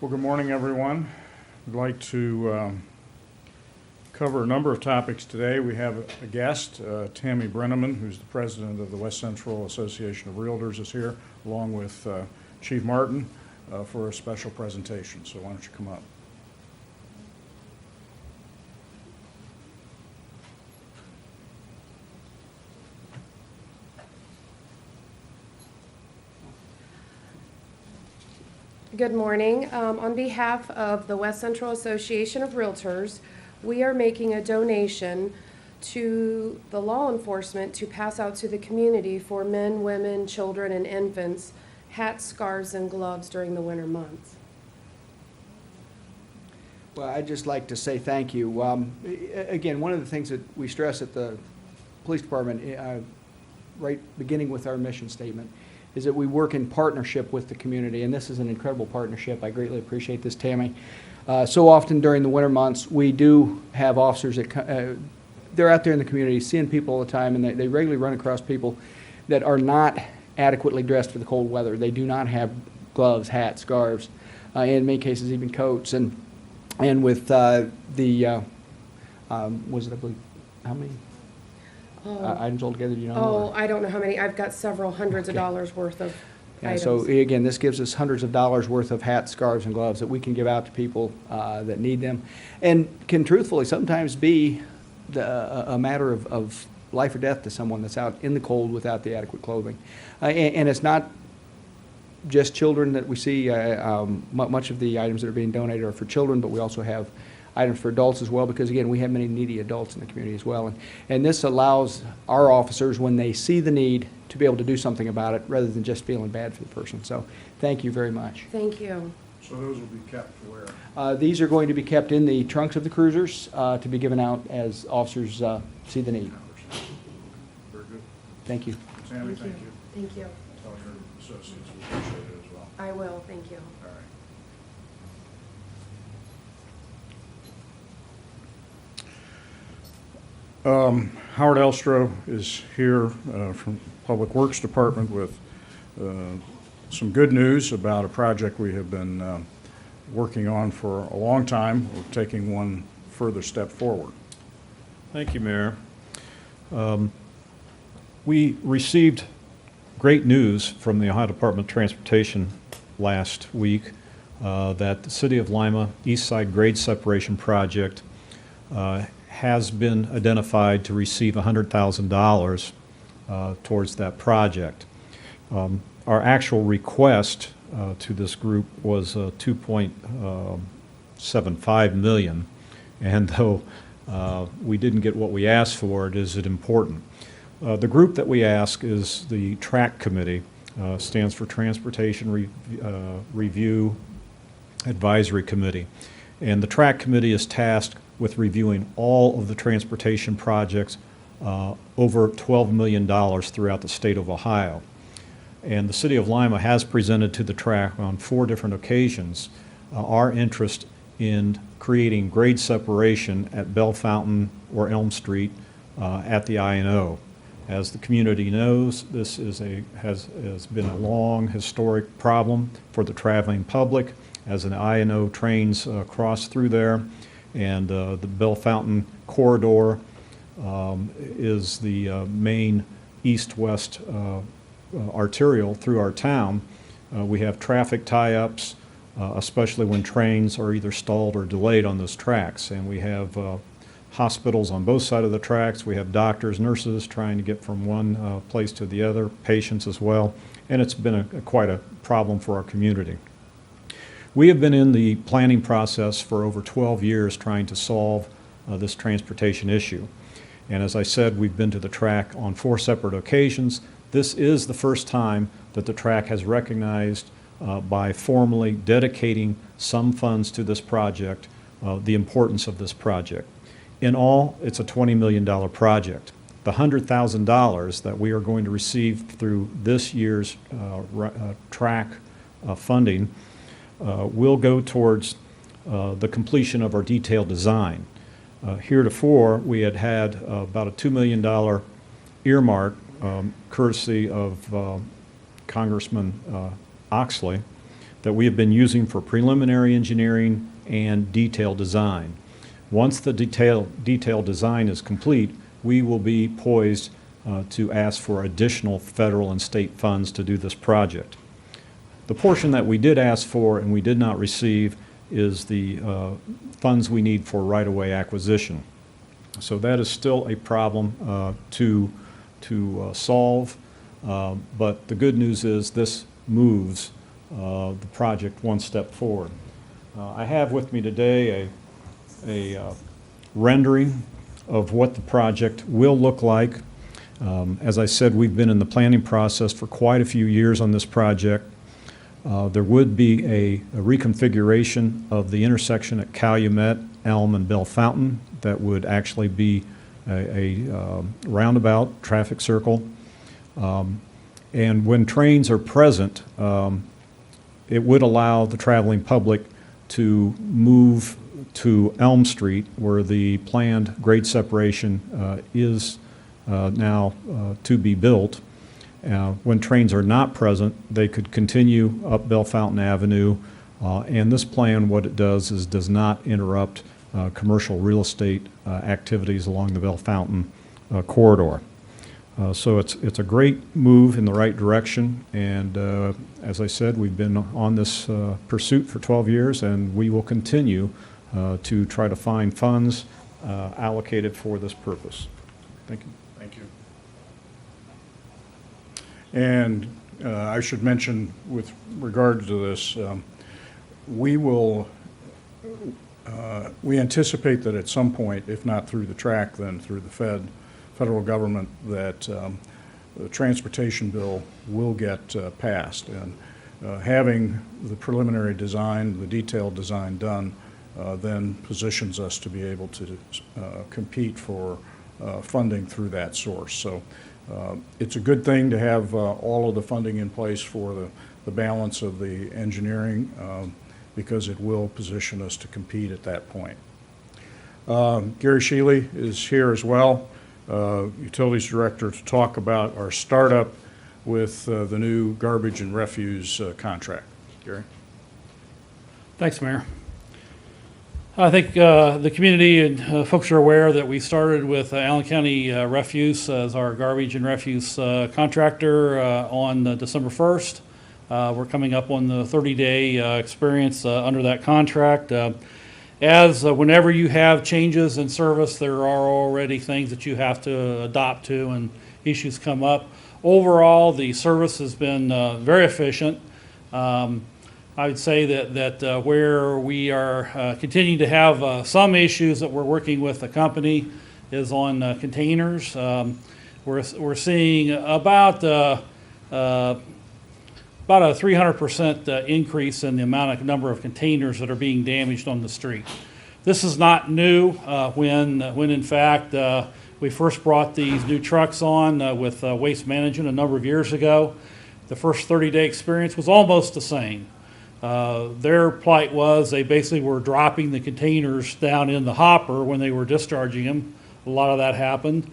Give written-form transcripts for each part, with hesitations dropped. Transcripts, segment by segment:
Well, good morning, everyone. I'd like to cover a number of topics today. We have a guest, Tammy Brennaman, who's the president of the West Central Association of Realtors, is here, along with Chief Martin for a special presentation. So why don't you come up? Good morning. On behalf of the West Central Association of Realtors, we are making a donation to the law enforcement to pass out to the community for men, women, children, and infants hats, scarves, and gloves during the winter months. Well, I'd just like to say thank you. Again, one of the things that we stress at the police department, right beginning with our mission statement, is that we work in partnership with the community, and this is an incredible partnership. I greatly appreciate this, Tammy. So often during the winter months, we do have officers that they're out there in the community seeing people all the time, and they regularly run across people that are not adequately dressed for the cold weather. They do not have gloves, hats, scarves, in many cases even coats. And with was it, I believe, how many items altogether, do you know? Oh, I don't know how many. I've got several hundreds of dollars worth of items. So again, this gives us hundreds of dollars worth of hats, scarves, and gloves that we can give out to people that need them, and can truthfully sometimes be a matter of life or death to someone that's out in the cold without the adequate clothing. And it's not just children that we see. Much of the items that are being donated are for children, but we also have items for adults as well, because again, we have many needy adults in the community as well. And this allows our officers, when they see the need, to be able to do something about it rather than just feeling bad for the person. So thank you very much. Thank you. So those will be kept where? These are going to be kept in the trunks of the cruisers to be given out as officers see the need. Very good. Thank you. Tammy, thank you. Thank you. Tell your associates we appreciate it as well. I will. Thank you. All right. Howard Elstro is here from Public Works Department with some good news about a project we have been working on for a long time. We're taking one further step forward. Thank you, Mayor. We received great news from the Ohio Department of Transportation last week that the City of Lima East Side Grade Separation Project has been identified to receive $100,000 towards that project. Our actual request to this group was $2.75 million, and though we didn't get what we asked for, it is important. The group that we ask is the TRAC committee, stands for Transportation Review Advisory Committee, and the TRAC committee is tasked with reviewing all of the transportation projects over $12 million throughout the state of Ohio. And the City of Lima has presented to the TRAC on 4 different occasions our interest in creating grade separation at Bell Fountain or Elm Street at the I&O. As the community knows, this is has been a long historic problem for the traveling public as an I&O trains cross through there. And the Bell Fountain corridor is the main east-west arterial through our town. We have traffic tie-ups, especially when trains are either stalled or delayed on those tracks. And we have hospitals on both sides of the tracks. We have doctors, nurses trying to get from one place to the other, patients as well. And it's been quite a problem for our community. We have been in the planning process for over 12 years trying to solve this transportation issue. And as I said, we've been to the TRAC on 4 separate occasions. This is the first time that the TRAC has recognized by formally dedicating some funds to this project, the importance of this project. In all, it's a $20 million project. The $100,000 that we are going to receive through this year's TRAC funding will go towards the completion of our detailed design. Heretofore, we had about a $2 million earmark, courtesy of Congressman Oxley, that we have been using for preliminary engineering and detailed design. Once the detailed design is complete, we will be poised to ask for additional federal and state funds to do this project. The portion that we did ask for and we did not receive is the funds we need for right-of-way acquisition. So that is still a problem to solve, but the good news is this moves the project one step forward. I have with me today a rendering of what the project will look like. As I said, we've been in the planning process for quite a few years on this project. There would be a reconfiguration of the intersection at Calumet, Elm, and Bell Fountain that would actually be a roundabout traffic circle. And when trains are present, it would allow the traveling public to move to Elm Street, where the planned grade separation is now to be built. When trains are not present, they could continue up Bell Fountain Avenue, and this plan, what it does is does not interrupt commercial real estate activities along the Bell Fountain corridor. So it's a great move in the right direction, and as I said, we've been on this pursuit for 12 years, and we will continue to try to find funds allocated for this purpose. Thank you. Thank you. And I should mention, with regard to this, we anticipate that at some point, if not through the TRAC, then through the federal government, that the transportation bill will get passed. And having the preliminary design, the detailed design done, then positions us to be able to compete for funding through that source. So it's a good thing to have all of the funding in place for the balance of the engineering, because it will position us to compete at that point. Gary Shealy is here as well, Utilities Director, to talk about our startup with the new garbage and refuse contract. Gary? Thanks, Mayor. I think the community and folks are aware that we started with Allen County Refuse as our garbage and refuse contractor on December 1st. We're coming up on the 30-day experience under that contract. Whenever you have changes in service, there are already things that you have to adopt to, and issues come up. Overall, the service has been very efficient. I would say that where we are continuing to have some issues that we're working with the company is on containers. We're seeing about a 300% increase in the number of containers that are being damaged on the street. This is not new. When in fact we first brought these new trucks on with Waste Management a number of years ago, the first 30-day experience was almost the same. Their plight was they basically were dropping the containers down in the hopper when they were discharging them. A lot of that happened.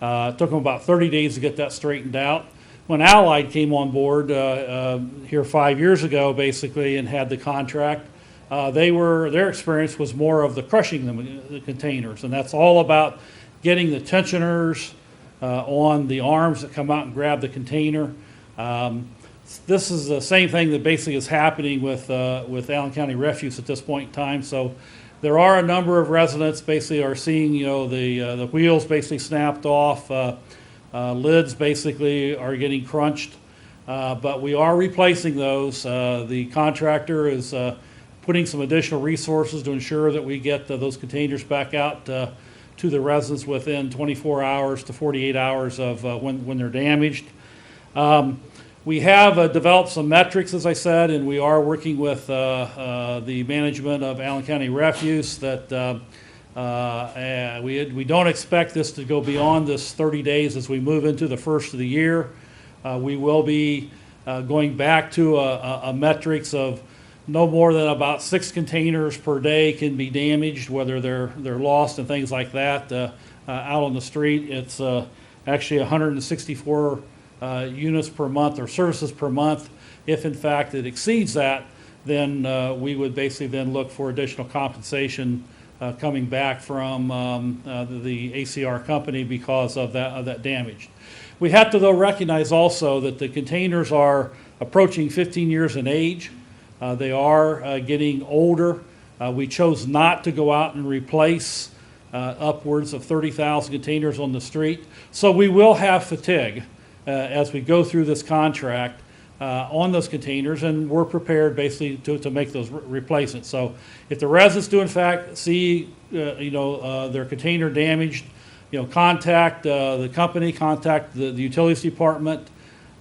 It took them about 30 days to get that straightened out. When Allied came on board here 5 years ago, basically, and had the contract, their experience was more of the crushing the containers, and that's all about getting the tensioners on the arms that come out and grab the container. This is the same thing that basically is happening with Allen County Refuse at this point in time. So there are a number of residents basically are seeing, the wheels basically snapped off, lids basically are getting crunched, but we are replacing those. The contractor is putting some additional resources to ensure that we get those containers back out to the residents within 24 hours to 48 hours of when they're damaged. We have developed some metrics, as I said, and we are working with the management of Allen County Refuse that we don't expect this to go beyond this 30 days as we move into the first of the year. We will be going back to a metrics of no more than about 6 containers per day can be damaged, whether they're lost and things like that out on the street. It's actually 164 units per month or services per month. If in fact it exceeds that, then we would basically then look for additional compensation coming back from the ACR company because of that damage. We have to, though, recognize also that the containers are approaching 15 years in age. They are getting older. We chose not to go out and replace upwards of 30,000 containers on the street. So we will have fatigue as we go through this contract on those containers, and we're prepared basically to make those replacements. So if the residents do in fact see their container damaged, contact the company, contact the utilities department,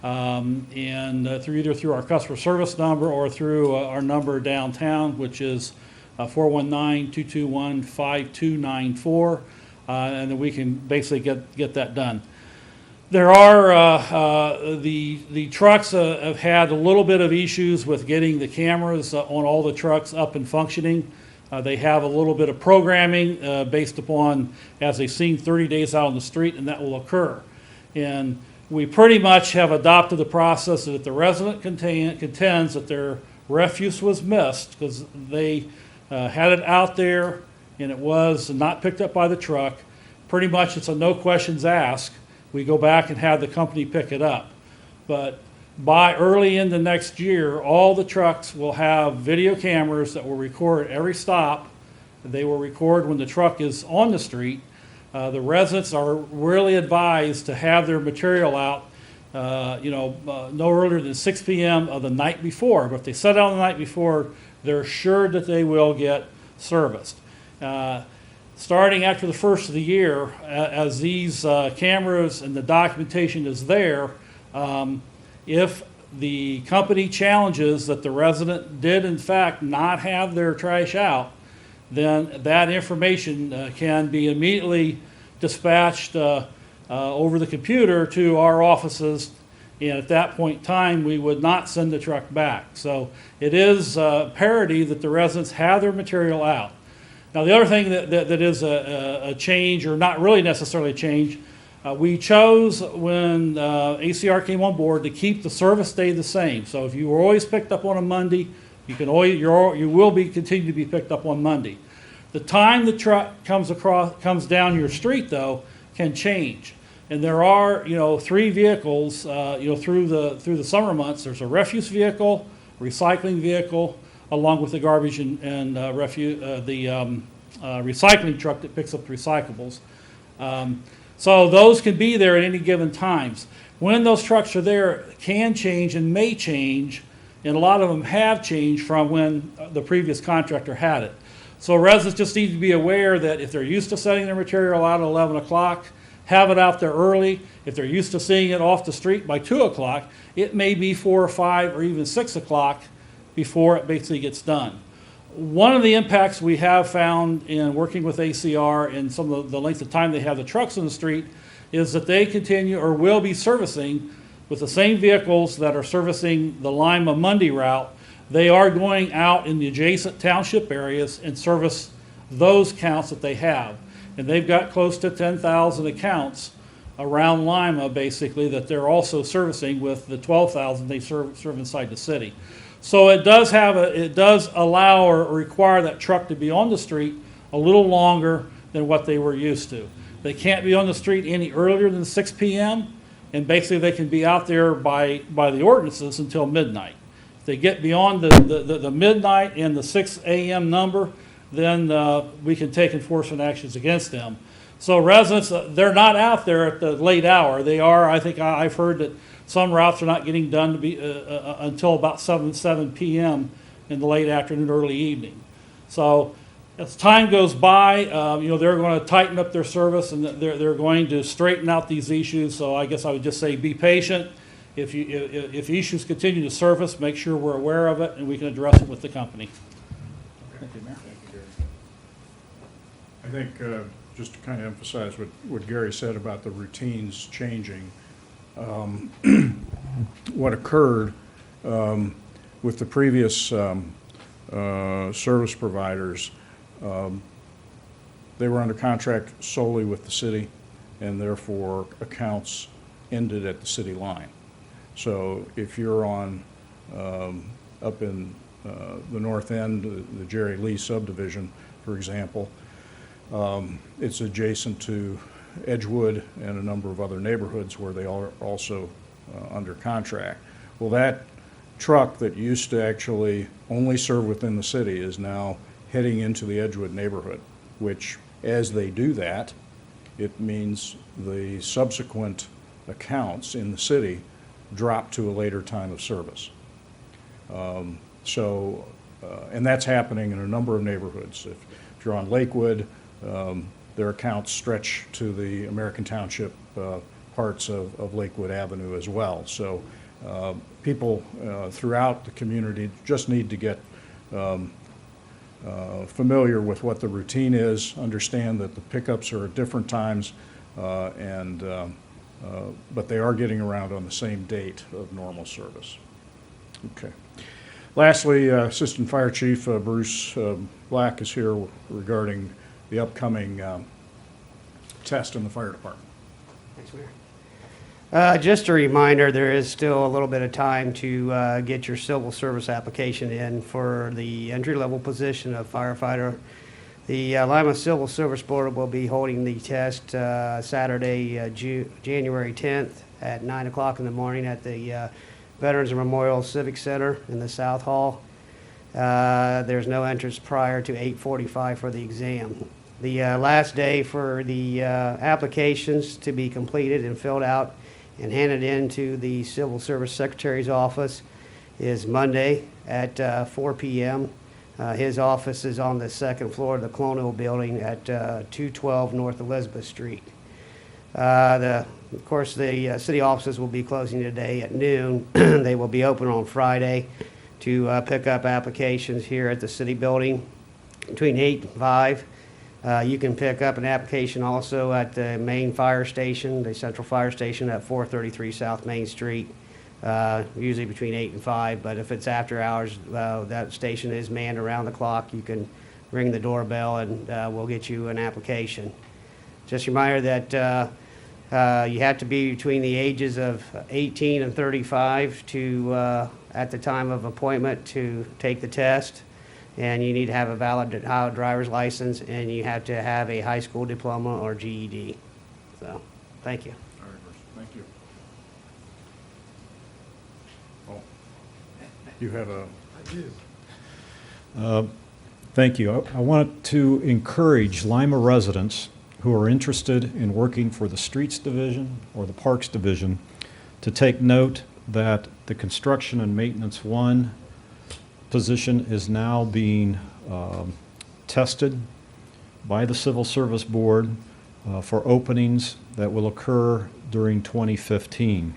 and either through our customer service number or through our number downtown, which is 419-221-5294, and then we can basically get that done. There are the trucks have had a little bit of issues with getting the cameras on all the trucks up and functioning. They have a little bit of programming based upon as they've seen 30 days out on the street, and that will occur. And we pretty much have adopted the process that if the resident contends that their refuse was missed because they had it out there and it was not picked up by the truck, pretty much it's a no questions asked. We go back and have the company pick it up. But by early in the next year, all the trucks will have video cameras that will record every stop. They will record when the truck is on the street. The residents are really advised to have their material out, no earlier than 6 p.m. of the night before. But if they set out the night before, they're assured that they will get serviced. Starting after the first of the year, as these cameras and the documentation is there, if the company challenges that the resident did in fact not have their trash out, then that information can be immediately dispatched over the computer to our offices, and at that point in time we would not send the truck back. So it is parity that the residents have their material out. Now the other thing that is a change, or not really necessarily a change, we chose when ACR came on board to keep the service day the same. So if you were always picked up on a Monday, you will continue to be picked up on Monday. The time the truck comes down your street though can change, and there are 3 vehicles through the summer months. There's a refuse vehicle, recycling vehicle, along with the garbage and recycling truck that picks up the recyclables. So those can be there at any given times. When those trucks are there, it can change and may change, and a lot of them have changed from when the previous contractor had it. So residents just need to be aware that if they're used to setting their material out at 11 o'clock, have it out there early. If they're used to seeing it off the street by 2 o'clock, it may be 4 or 5 or even 6 o'clock before it basically gets done. One of the impacts we have found in working with ACR and some of the length of time they have the trucks in the street is that they continue or will be servicing with the same vehicles that are servicing the Lima Monday route. They are going out in the adjacent township areas and service those counts that they have. And they've got close to 10,000 accounts around Lima basically that they're also servicing with the 12,000 they serve inside the city. So it does allow or require that truck to be on the street a little longer than what they were used to. They can't be on the street any earlier than 6 p.m. and basically they can be out there by the ordinances until midnight. If they get beyond the midnight and the 6 a.m. number, then we can take enforcement actions against them. So residents, they're not out there at the late hour. They are, I think I've heard that some routes are not getting done to be until about 7 p.m. in the late afternoon, early evening. So as time goes by, they're going to tighten up their service and they're going to straighten out these issues. So I guess I would just say be patient. If issues continue to surface, make sure we're aware of it and we can address it with the company. Thank you, Mayor. I think just to kind of emphasize what Gary said about the routines changing, what occurred with the previous service providers, they were under contract solely with the city, and therefore accounts ended at the city line. So if you're on up in the north end, the Jerry Lee subdivision, for example. It's adjacent to Edgewood and a number of other neighborhoods where they are also under contract. Well, that truck that used to actually only serve within the city is now heading into the Edgewood neighborhood, which, as they do that, it means the subsequent accounts in the city drop to a later time of service. And that's happening in a number of neighborhoods. If you're on Lakewood, their accounts stretch to the American Township parts of Lakewood Avenue as well. So people throughout the community just need to get familiar with what the routine is, understand that the pickups are at different times, but they are getting around on the same date of normal service. Okay. Lastly, Assistant Fire Chief Bruce Black is here regarding the upcoming test in the fire department. Thanks, Mayor. Just a reminder, there is still a little bit of time to get your civil service application in for the entry-level position of firefighter. The Lima Civil Service Board will be holding the test Saturday, January 10th at 9 o'clock in the morning at the Veterans Memorial Civic Center in the South Hall. There's no entrance prior to 8:45 for the exam. The last day for the applications to be completed and filled out and handed in to the Civil Service Secretary's office is Monday at 4 p.m. His office is on the second floor of the Colonial Building at 212 North Elizabeth Street. Of course, the city offices will be closing today at noon. They will be open on Friday to pick up applications here at the city building between 8 and 5. You can pick up an application also at the main fire station, the central fire station at 433 South Main Street, usually between 8 and 5. But if it's after hours, that station is manned around the clock. You can ring the doorbell and we'll get you an application. Just a reminder that you have to be between the ages of 18 and 35 to, at the time of appointment to take the test. And you need to have a valid Ohio driver's license, and you have to have a high school diploma or GED. So, thank you. All right, Bruce. Thank you. Oh, you have a... Uh, Thank you. I want to encourage Lima residents who are interested in working for the Streets Division or the Parks Division to take note that the Construction and Maintenance 1 position is now being tested by the Civil Service Board for openings that will occur during 2015.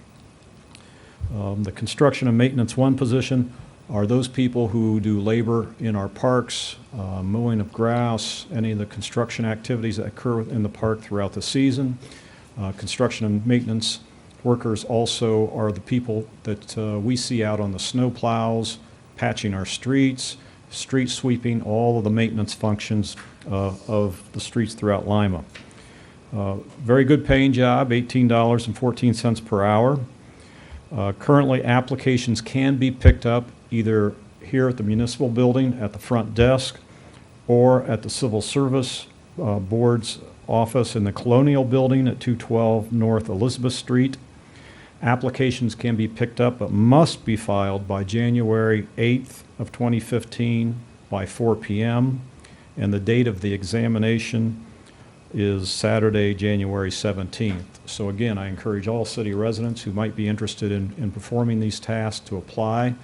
The Construction and Maintenance 1 position are those people who do labor in our parks, mowing of grass, any of the construction activities that occur in the park throughout the season. Construction and maintenance workers also are the people that we see out on the snow plows, patching our streets, street sweeping, all of the maintenance functions of the streets throughout Lima. Very good paying job, $18.14 per hour. Currently, applications can be picked up either here at the municipal building at the front desk or at the Civil Service Board's office in the Colonial Building at 212 North Elizabeth Street. Applications can be picked up but must be filed by January 8th of 2015 by 4 p.m. and the date of the examination is Saturday, January 17th. So again, I encourage all city residents who might be interested in performing these tasks to apply.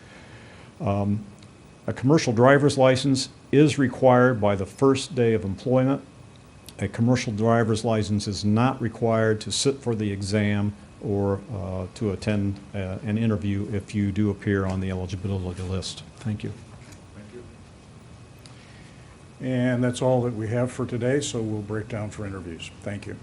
A commercial driver's license is required by the first day of employment. A commercial driver's license is not required to sit for the exam or to attend an interview if you do appear on the eligibility list. Thank you. Thank you. And that's all that we have for today, so we'll break down for interviews. Thank you.